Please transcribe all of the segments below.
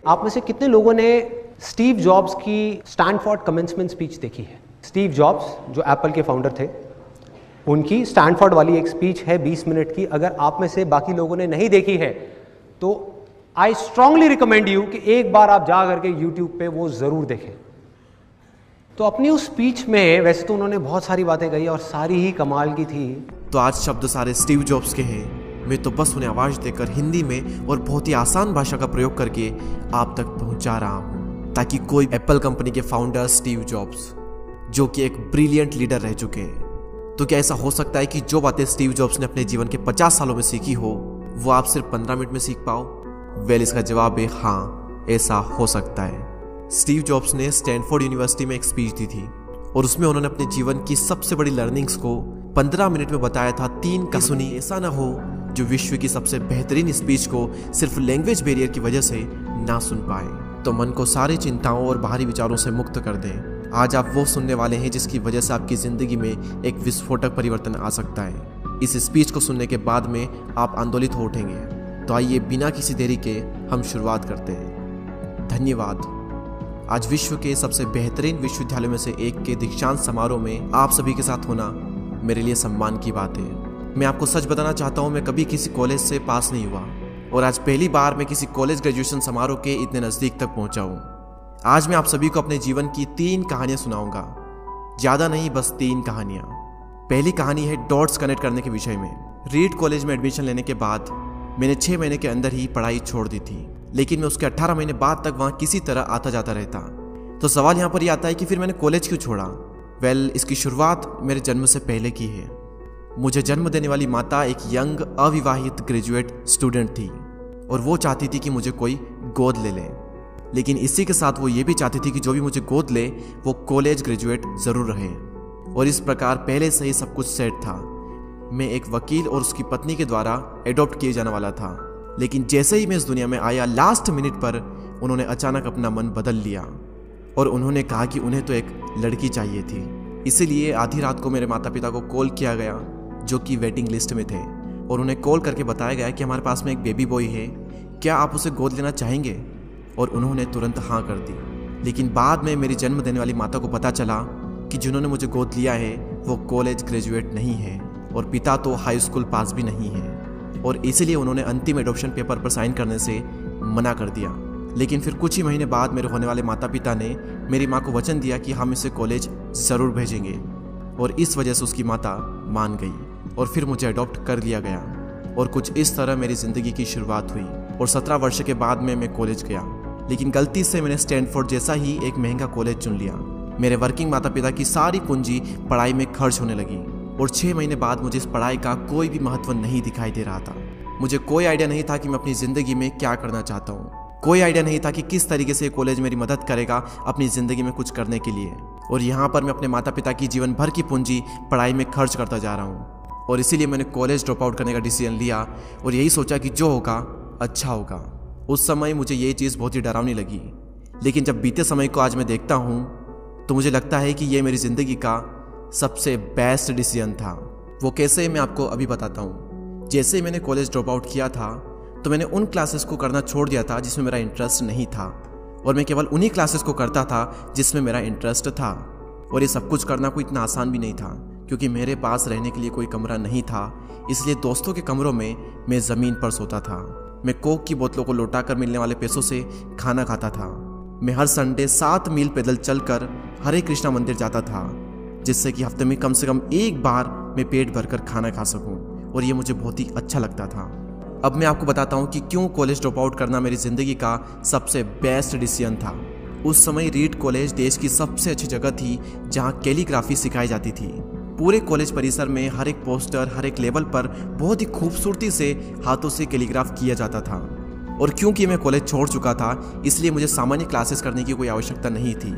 आप में से कितने लोगों ने स्टीव जॉब्स की स्टैनफोर्ड कमेंसमेंट स्पीच देखी है? स्टीव जॉब्स जो एप्पल के फाउंडर थे, उनकी स्टैनफोर्ड वाली एक स्पीच है 20 मिनट की। अगर आप में से बाकी लोगों ने नहीं देखी है तो आई स्ट्रांगली रिकमेंड यू कि एक बार आप जा करके यूट्यूब पे वो ज़रूर देखें। तो अपनी उस स्पीच में वैसे तो उन्होंने बहुत सारी बातें कही और सारी ही कमाल की थी। तो आज शब्द सारे स्टीव जॉब्स के हैं। मैं तो बस उन्हें आवाज़ देकर हिंदी में और बहुत ही आसान भाषा का प्रयोग करके आप तक पहुंचा रहा हूं, ताकि कोई एप्पल कंपनी के फाउंडर स्टीव जॉब्स, जो कि एक ब्रिलियंट लीडर रह चुके हैं, तो क्या ऐसा हो सकता है कि जो बातें स्टीव जॉब्स ने अपने जीवन के 50 सालों में सीखी हो वो आप सिर्फ 15 मिनट में सीख पाओ? वेल, इसका जवाब है हाँ, ऐसा हो सकता है। स्टीव जॉब्स ने स्टैनफोर्ड यूनिवर्सिटी में एक स्पीच दी थी और उसमें उन्होंने अपने जीवन की सबसे बड़ी लर्निंग्स को 15 मिनट में बताया था। 3 का सुनी, ऐसा ना हो जो विश्व की सबसे बेहतरीन स्पीच को सिर्फ लैंग्वेज बैरियर की वजह से ना सुन पाए। तो मन को सारी चिंताओं और बाहरी विचारों से मुक्त कर दें। आज आप वो सुनने वाले हैं जिसकी वजह से आपकी जिंदगी में एक विस्फोटक परिवर्तन आ सकता है। इस स्पीच को सुनने के बाद में आप आंदोलित हो उठेंगे। तो आइए बिना किसी देरी के हम शुरुआत करते हैं। धन्यवाद। आज विश्व के सबसे बेहतरीन विश्वविद्यालयों में से एक के दीक्षांत समारोह में आप सभी के साथ होना मेरे लिए सम्मान की बात है। मैं आपको सच बताना चाहता हूँ, मैं कभी किसी कॉलेज से पास नहीं हुआ और आज पहली बार मैं किसी कॉलेज ग्रेजुएशन समारोह के इतने नज़दीक तक पहुँचा हूँ। आज मैं आप सभी को अपने जीवन की 3 कहानियाँ सुनाऊंगा। ज़्यादा नहीं, बस 3 कहानियाँ। पहली कहानी है डॉट्स कनेक्ट करने के विषय में। रीड कॉलेज में एडमिशन लेने के बाद मैंने 6 महीने के अंदर ही पढ़ाई छोड़ दी थी, लेकिन मैं उसके 18 महीने बाद तक वहाँ किसी तरह आता जाता रहता। तो सवाल यहाँ पर यह आता है कि फिर मैंने कॉलेज क्यों छोड़ा? वेल, इसकी शुरुआत मेरे जन्म से पहले की है। मुझे जन्म देने वाली माता एक यंग अविवाहित ग्रेजुएट स्टूडेंट थी और वो चाहती थी कि मुझे कोई गोद ले ले, लेकिन इसी के साथ वो ये भी चाहती थी कि जो भी मुझे गोद ले वो कॉलेज ग्रेजुएट ज़रूर रहे। और इस प्रकार पहले से ही सब कुछ सेट था। मैं एक वकील और उसकी पत्नी के द्वारा एडॉप्ट किए जाने वाला था, लेकिन जैसे ही मैं इस दुनिया में आया, लास्ट मिनट पर उन्होंने अचानक अपना मन बदल लिया और उन्होंने कहा कि उन्हें तो एक लड़की चाहिए थी। इसीलिए आधी रात को मेरे माता पिता को कॉल किया गया, जो कि वेटिंग लिस्ट में थे, और उन्हें कॉल करके बताया गया कि हमारे पास में एक बेबी बॉय है, क्या आप उसे गोद लेना चाहेंगे? और उन्होंने तुरंत हाँ कर दी। लेकिन बाद में मेरी जन्म देने वाली माता को पता चला कि जिन्होंने मुझे गोद लिया है वो कॉलेज ग्रेजुएट नहीं है और पिता तो हाई स्कूल पास भी नहीं है, और इसीलिए उन्होंने अंतिम एडॉप्शन पेपर पर साइन करने से मना कर दिया। लेकिन फिर कुछ ही महीने बाद मेरे होने वाले माता पिता ने मेरी माँ को वचन दिया कि हम इसे कॉलेज ज़रूर भेजेंगे, और इस वजह से उसकी माता मान गई और फिर मुझे अडॉप्ट कर लिया गया। और कुछ इस तरह मेरी ज़िंदगी की शुरुआत हुई और 17 वर्ष के बाद में मैं कॉलेज गया। लेकिन गलती से मैंने स्टैनफोर्ड जैसा ही एक महंगा कॉलेज चुन लिया। मेरे वर्किंग माता पिता की सारी पूंजी पढ़ाई में खर्च होने लगी और 6 महीने बाद मुझे इस पढ़ाई का कोई भी महत्व नहीं दिखाई दे रहा था। मुझे कोई आइडिया नहीं था कि मैं अपनी ज़िंदगी में क्या करना चाहता हूँ। कोई आइडिया नहीं था कि किस तरीके से कॉलेज मेरी मदद करेगा अपनी ज़िंदगी में कुछ करने के लिए। और यहाँ पर मैं अपने माता पिता की जीवन भर की पूंजी पढ़ाई में खर्च करता जा रहा हूँ। और इसीलिए मैंने कॉलेज ड्रॉप आउट करने का डिसीजन लिया और यही सोचा कि जो होगा अच्छा होगा। उस समय मुझे ये चीज़ बहुत ही डरावनी लगी, लेकिन जब बीते समय को आज मैं देखता हूँ तो मुझे लगता है कि ये मेरी ज़िंदगी का सबसे बेस्ट डिसीजन था। वो कैसे, मैं आपको अभी बताता हूँ। जैसे ही मैंने कॉलेज ड्रॉप आउट किया था तो मैंने उन क्लासेस को करना छोड़ दिया था जिसमें मेरा इंटरेस्ट नहीं था, और मैं केवल उन्हीं क्लासेस को करता था जिसमें मेरा इंटरेस्ट था। और ये सब कुछ करना कोई इतना आसान भी नहीं था, क्योंकि मेरे पास रहने के लिए कोई कमरा नहीं था। इसलिए दोस्तों के कमरों में मैं ज़मीन पर सोता था। मैं कोक की बोतलों को लौटा कर मिलने वाले पैसों से खाना खाता था। मैं हर संडे 7 मील पैदल चलकर हरे कृष्णा मंदिर जाता था, जिससे कि हफ्ते में कम से कम एक बार मैं पेट भरकर खाना खा सकूं, और ये मुझे बहुत ही अच्छा लगता था। अब मैं आपको बताता हूँ कि क्यों कॉलेज ड्रॉप आउट करना मेरी ज़िंदगी का सबसे बेस्ट डिसीजन था। उस समय रीड कॉलेज देश की सबसे अच्छी जगह थी जहाँ कैलीग्राफी सिखाई जाती थी। पूरे कॉलेज परिसर में हर एक पोस्टर, हर एक लेवल पर बहुत ही खूबसूरती से हाथों से कैलीग्राफ किया जाता था। और क्योंकि मैं कॉलेज छोड़ चुका था, इसलिए मुझे सामान्य क्लासेस करने की कोई आवश्यकता नहीं थी।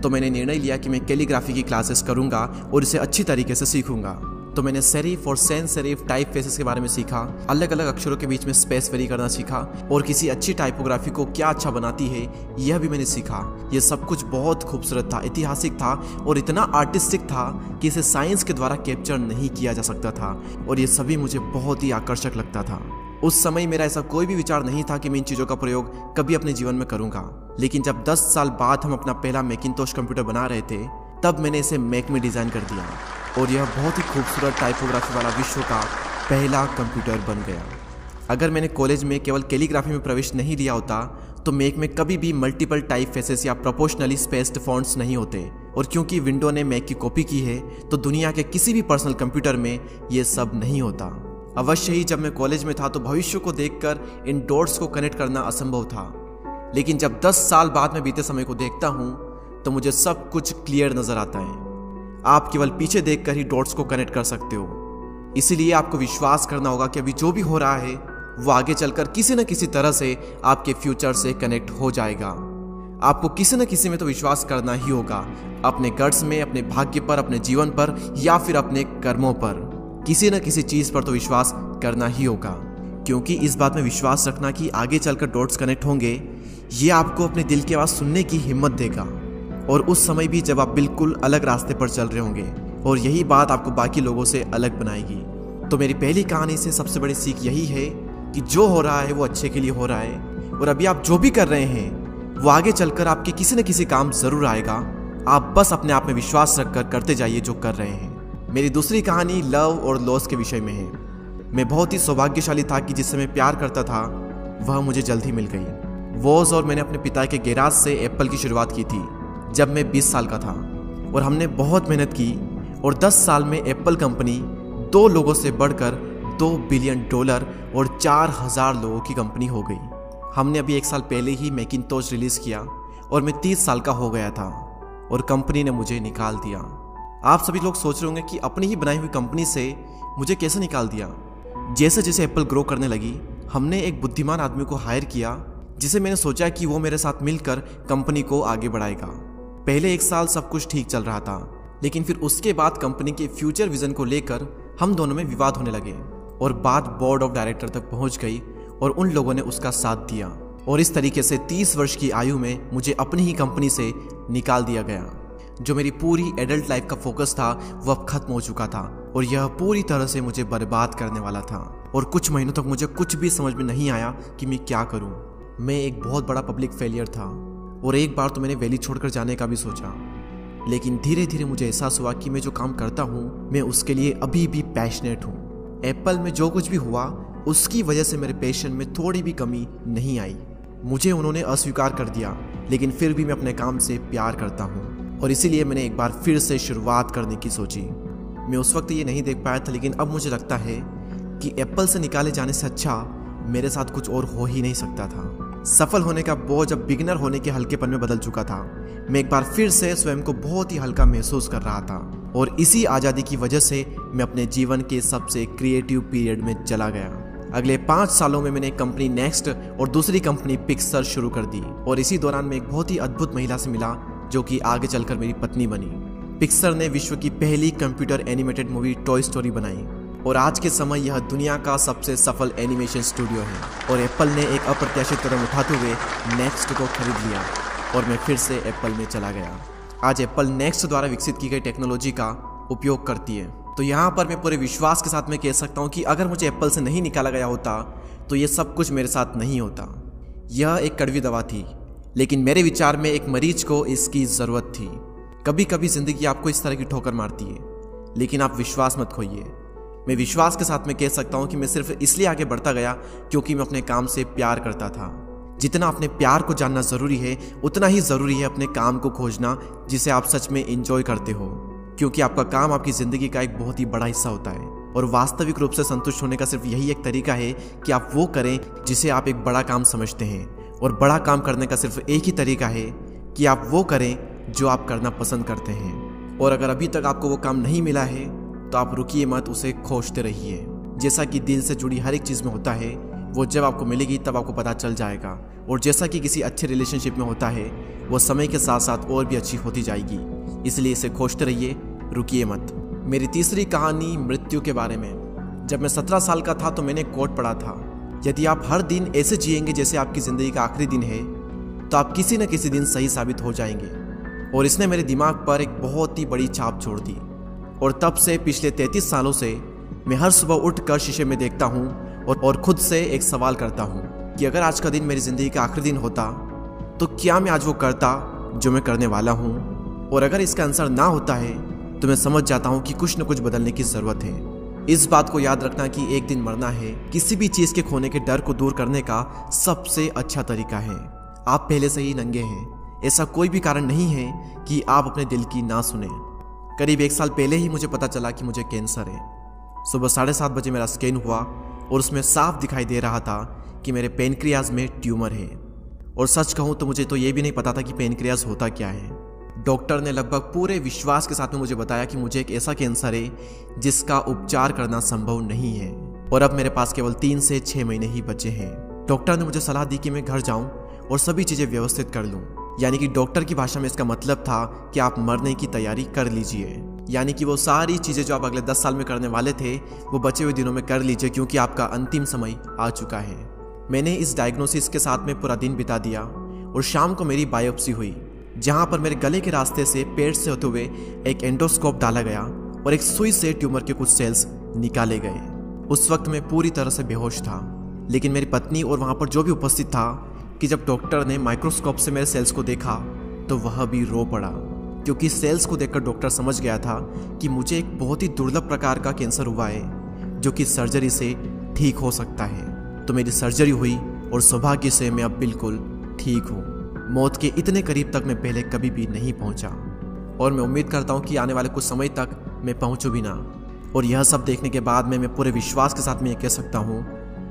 तो मैंने निर्णय लिया कि मैं कैलीग्राफी की क्लासेस करूंगा और इसे अच्छी तरीके से सीखूंगा। तो मैंने सेरिफ और सैन सेरिफ टाइप फेसेस के बारे में सीखा, अलग अलग अक्षरों के बीच में स्पेस वेरी करना सीखा, और किसी अच्छी टाइपोग्राफी को क्या अच्छा बनाती है यह भी मैंने सीखा। यह सब कुछ बहुत खूबसूरत था, ऐतिहासिक था और इतना आर्टिस्टिक था कि इसे साइंस के द्वारा कैप्चर नहीं किया जा सकता था, और ये सभी मुझे बहुत ही आकर्षक लगता था। उस समय मेरा ऐसा कोई भी विचार नहीं था कि मैं इन चीज़ों का प्रयोग कभी अपने जीवन में करूंगा। लेकिन जब 10 साल बाद हम अपना पहला मैकिंटोश कंप्यूटर बना रहे थे, तब मैंने इसे मैक में डिज़ाइन कर दिया और यह बहुत ही खूबसूरत टाइपोग्राफी वाला विश्व का पहला कंप्यूटर बन गया। अगर मैंने कॉलेज में केवल कैलीग्राफी में प्रवेश नहीं लिया होता तो मैक में कभी भी मल्टीपल टाइप फेसेस या प्रोपोर्शनली स्पेस्ड फॉन्ट्स नहीं होते। और क्योंकि विंडो ने मैक की कॉपी की है तो दुनिया के किसी भी पर्सनल कंप्यूटर में ये सब नहीं होता। अवश्य ही जब मैं कॉलेज में था तो भविष्य को देखकर इन डॉट्स को कनेक्ट करना असंभव था, लेकिन जब 10 साल बाद में बीते समय को देखता हूँ तो मुझे सब कुछ क्लियर नजर आता है। आप केवल पीछे देखकर ही डॉट्स को कनेक्ट कर सकते हो। इसीलिए आपको विश्वास करना होगा कि अभी जो भी हो रहा है वो आगे चलकर किसी न किसी तरह से आपके फ्यूचर से कनेक्ट हो जाएगा। आपको किसी न किसी में तो विश्वास करना ही होगा, अपने गट्स में, अपने भाग्य पर, अपने जीवन पर या फिर अपने कर्मों पर। किसी न किसी चीज पर तो विश्वास करना ही होगा, क्योंकि इस बात में विश्वास रखना कि आगे चलकर डॉट्स कनेक्ट होंगे, ये आपको अपने दिल की आवाज सुनने की हिम्मत देगा। और उस समय भी जब आप बिल्कुल अलग रास्ते पर चल रहे होंगे, और यही बात आपको बाकी लोगों से अलग बनाएगी। तो मेरी पहली कहानी से सबसे बड़ी सीख यही है कि जो हो रहा है वो अच्छे के लिए हो रहा है, और अभी आप जो भी कर रहे हैं वो आगे चलकर आपके किसी न किसी काम जरूर आएगा। आप बस अपने आप में विश्वास रखकर करते जाइए जो कर रहे हैं। मेरी दूसरी कहानी लव और लॉस के विषय में है। मैं बहुत ही सौभाग्यशाली था कि जिससे मैं प्यार करता था वह मुझे जल्द ही मिल गई। वॉज और मैंने अपने पिता के गैराज से एप्पल की शुरुआत की थी जब मैं 20 साल का था, और हमने बहुत मेहनत की और 10 साल में एप्पल कंपनी 2 लोगों से बढ़कर $2 बिलियन और 4000 लोगों की कंपनी हो गई। हमने अभी 1 साल पहले ही मैकिंटोश रिलीज किया और मैं 30 साल का हो गया था और कंपनी ने मुझे निकाल दिया। आप सभी लोग सोच रहे होंगे कि अपनी ही बनाई हुई कंपनी से मुझे कैसे निकाल दिया। जैसे जैसे एप्पल ग्रो करने लगी, हमने एक बुद्धिमान आदमी को हायर किया जिसे मैंने सोचा कि वो मेरे साथ मिलकर कंपनी को आगे बढ़ाएगा। पहले 1 साल सब कुछ ठीक चल रहा था, लेकिन फिर उसके बाद कंपनी के फ्यूचर विजन को लेकर हम दोनों में विवाद होने लगे और बात बोर्ड ऑफ डायरेक्टर तक पहुंच गई और उन लोगों ने उसका साथ दिया, और इस तरीके से 30 वर्ष की आयु में मुझे अपनी ही कंपनी से निकाल दिया गया। जो मेरी पूरी एडल्ट लाइफ का फोकस था वो अब खत्म हो चुका था और यह पूरी तरह से मुझे बर्बाद करने वाला था। और कुछ महीनों तक मुझे कुछ भी समझ में नहीं आया कि मैं क्या करूं। मैं एक बहुत बड़ा पब्लिक फेलियर था और एक बार तो मैंने वैली छोड़कर जाने का भी सोचा, लेकिन धीरे धीरे मुझे एहसास हुआ कि मैं जो काम करता हूँ मैं उसके लिए अभी भी पैशनेट हूँ। एप्पल में जो कुछ भी हुआ उसकी वजह से मेरे पैशन में थोड़ी भी कमी नहीं आई। मुझे उन्होंने अस्वीकार कर दिया, लेकिन फिर भी मैं अपने काम से प्यार करता हूँ और इसीलिए मैंने एक बार फिर से शुरुआत करने की सोची। मैं उस वक्त ये नहीं देख पाया था, लेकिन अब मुझे लगता है कि एप्पल से निकाले जाने से अच्छा मेरे साथ कुछ और हो ही नहीं सकता था। सफल होने का बोझ अब बिगिनर होने के हल्केपन में बदल चुका था। मैं एक बार फिर से स्वयं को बहुत ही हल्का महसूस कर रहा था और इसी आज़ादी की वजह से मैं अपने जीवन के सबसे क्रिएटिव पीरियड में चला गया। अगले 5 सालों में मैंने एक कंपनी नेक्स्ट और दूसरी कंपनी पिक्सर शुरू कर दी और इसी दौरान मैं एक बहुत ही अद्भुत महिला से मिला जो कि आगे चलकर मेरी पत्नी बनी। पिक्सर ने विश्व की पहली computer animated movie toy story बनाई और आज के समय यह दुनिया का सबसे सफल एनिमेशन स्टूडियो है। और एप्पल ने एक अप्रत्याशित कदम उठाते हुए नेक्स्ट को खरीद लिया और मैं फिर से एप्पल में चला गया। आज एप्पल नेक्स्ट द्वारा विकसित की गई टेक्नोलॉजी का उपयोग करती है। तो यहाँ पर मैं पूरे विश्वास के साथ में कह सकता हूँ कि अगर मुझे एप्पल से नहीं निकाला गया होता तो ये सब कुछ मेरे साथ नहीं होता। यह एक कड़वी दवा थी, लेकिन मेरे विचार में एक मरीज को इसकी ज़रूरत थी। कभी कभी ज़िंदगी आपको इस तरह की ठोकर मारती है, लेकिन आप विश्वास मत खोइए। मैं विश्वास के साथ में कह सकता हूँ कि मैं सिर्फ इसलिए आगे बढ़ता गया क्योंकि मैं अपने काम से प्यार करता था। जितना अपने प्यार को जानना ज़रूरी है, उतना ही ज़रूरी है अपने काम को खोजना जिसे आप सच में एंजॉय करते हो, क्योंकि आपका काम आपकी ज़िंदगी का एक बहुत ही बड़ा हिस्सा होता है। और वास्तविक रूप से संतुष्ट होने का सिर्फ यही एक तरीका है कि आप वो करें जिसे आप एक बड़ा काम समझते हैं, और बड़ा काम करने का सिर्फ एक ही तरीका है कि आप वो करें जो आप करना पसंद करते हैं। और अगर अभी तक आपको वो काम नहीं मिला है तो आप रुकिए मत, उसे खोजते रहिए। जैसा कि दिल से जुड़ी हर एक चीज़ में होता है, वो जब आपको मिलेगी तब आपको पता चल जाएगा। और जैसा कि किसी अच्छे रिलेशनशिप में होता है, वो समय के साथ साथ और भी अच्छी होती जाएगी। इसलिए इसे खोजते रहिए, रुकिए मत। मेरी तीसरी कहानी मृत्यु के बारे में। जब मैं 17 साल का था तो मैंने कोट पढ़ा था, यदि आप हर दिन ऐसे जिएंगे जैसे आपकी ज़िंदगी का आखिरी दिन है तो आप किसी न किसी दिन सही साबित हो जाएंगे। और इसने मेरे दिमाग पर एक बहुत ही बड़ी छाप छोड़ दी। और तब से पिछले 33 सालों से मैं हर सुबह उठकर शीशे में देखता हूँ और खुद से एक सवाल करता हूँ कि अगर आज का दिन मेरी ज़िंदगी का आखिरी दिन होता तो क्या मैं आज वो करता जो मैं करने वाला हूँ। और अगर इसका आंसर ना होता है तो मैं समझ जाता हूँ कि कुछ न कुछ बदलने की ज़रूरत है। इस बात को याद रखना कि एक दिन मरना है किसी भी चीज़ के खोने के डर को दूर करने का सबसे अच्छा तरीका है। आप पहले से ही नंगे हैं, ऐसा कोई भी कारण नहीं है कि आप अपने दिल की ना सुने। करीब 1 साल पहले ही मुझे पता चला कि मुझे कैंसर है। सुबह 7:30 बजे मेरा स्कैन हुआ और उसमें साफ दिखाई दे रहा था कि मेरे पेनक्रियाज में ट्यूमर है। और सच कहूँ तो मुझे तो ये भी नहीं पता था कि पेनक्रियाज होता क्या है। डॉक्टर ने लगभग पूरे विश्वास के साथ में मुझे बताया कि मुझे एक ऐसा कैंसर है जिसका उपचार करना संभव नहीं है और अब मेरे पास केवल 3 से 6 महीने ही बचे हैं। डॉक्टर ने मुझे सलाह दी कि मैं घर जाऊं और सभी चीज़ें व्यवस्थित कर लूं। यानी कि डॉक्टर की भाषा में इसका मतलब था कि आप मरने की तैयारी कर लीजिए। यानी कि वो सारी चीज़ें जो आप अगले 10 साल में करने वाले थे वो बचे हुए दिनों में कर लीजिए, क्योंकि आपका अंतिम समय आ चुका है। मैंने इस डायग्नोसिस के साथ में पूरा दिन बिता दिया और शाम को मेरी बायोप्सी हुई, जहाँ पर मेरे गले के रास्ते से पेट से होते हुए एक एंडोस्कोप डाला गया और एक सुई से ट्यूमर के कुछ सेल्स निकाले गए। उस वक्त मैं पूरी तरह से बेहोश था, लेकिन मेरी पत्नी और वहाँ पर जो भी उपस्थित था कि जब डॉक्टर ने माइक्रोस्कोप से मेरे सेल्स को देखा तो वह भी रो पड़ा, क्योंकि सेल्स को देखकर डॉक्टर समझ गया था कि मुझे एक बहुत ही दुर्लभ प्रकार का कैंसर हुआ है जो कि सर्जरी से ठीक हो सकता है। तो मेरी सर्जरी हुई और सौभाग्य से मैं अब बिल्कुल ठीक हूँ। मौत के इतने करीब तक मैं पहले कभी भी नहीं पहुँचा और मैं उम्मीद करता हूँ कि आने वाले कुछ समय तक मैं पहुँचूँ भी ना। और यह सब देखने के बाद मैं पूरे विश्वास के साथ में यह कह सकता हूँ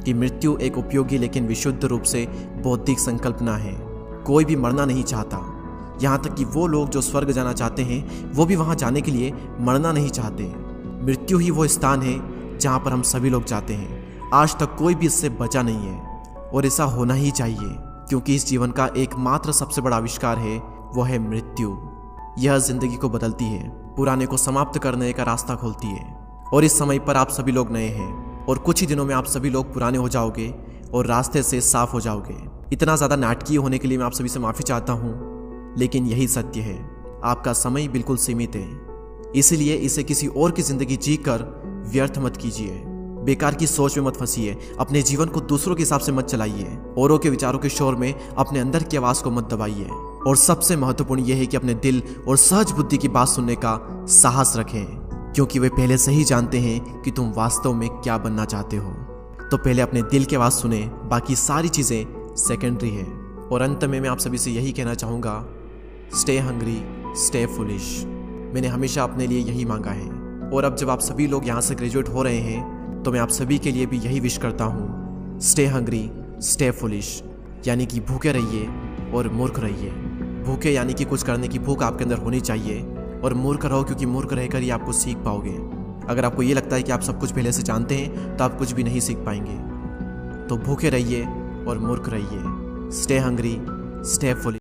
कि मृत्यु एक उपयोगी लेकिन विशुद्ध रूप से बौद्धिक संकल्पना है। कोई भी मरना नहीं चाहता, यहाँ तक कि वो लोग जो स्वर्ग जाना चाहते हैं वो भी वहाँ जाने के लिए मरना नहीं चाहते। मृत्यु ही वो स्थान है जहाँ पर हम सभी लोग जाते हैं। आज तक कोई भी इससे बचा नहीं है और ऐसा होना ही चाहिए, क्योंकि इस जीवन का एकमात्र सबसे बड़ा आविष्कार है वो है मृत्यु। यह जिंदगी को बदलती है, पुराने को समाप्त करने का रास्ता खोलती है। और इस समय पर आप सभी लोग नए हैं और कुछ ही दिनों में आप सभी लोग पुराने हो जाओगे और रास्ते से साफ हो जाओगे। इतना ज़्यादा नाटकीय होने के लिए मैं आप सभी से माफ़ी चाहता हूँ, लेकिन यही सत्य है। आपका समय बिल्कुल सीमित है, इसलिए इसे किसी और की ज़िंदगी जीकर व्यर्थ मत कीजिए। बेकार की सोच में मत फंसिए, अपने जीवन को दूसरों के हिसाब से मत चलाइए, औरों के विचारों के शोर में अपने अंदर की आवाज़ को मत दबाइए। और सबसे महत्वपूर्ण यह है कि अपने दिल और सहज बुद्धि की बात सुनने का साहस रखें, क्योंकि वे पहले से ही जानते हैं कि तुम वास्तव में क्या बनना चाहते हो। तो पहले अपने दिल की आवाज़ सुने, बाकी सारी चीज़ें सेकेंडरी है। और अंत में मैं आप सभी से यही कहना चाहूँगा, स्टे हंग्री, स्टे फुलिश। मैंने हमेशा अपने लिए यही मांगा है और अब जब आप सभी लोग यहाँ से ग्रेजुएट हो रहे हैं तो मैं आप सभी के लिए भी यही विश करता हूँ, स्टे हंग्री, स्टे फुलिश। यानी कि भूखे रहिए और मूर्ख रहिए। भूखे यानी कि कुछ करने की भूख आपके अंदर होनी चाहिए, और मूर्ख रहो क्योंकि मूर्ख रहकर ही आप कुछ सीख पाओगे। अगर आपको ये लगता है कि आप सब कुछ पहले से जानते हैं तो आप कुछ भी नहीं सीख पाएंगे। तो भूखे रहिए और मूर्ख रहिए। Stay hungry, stay foolish.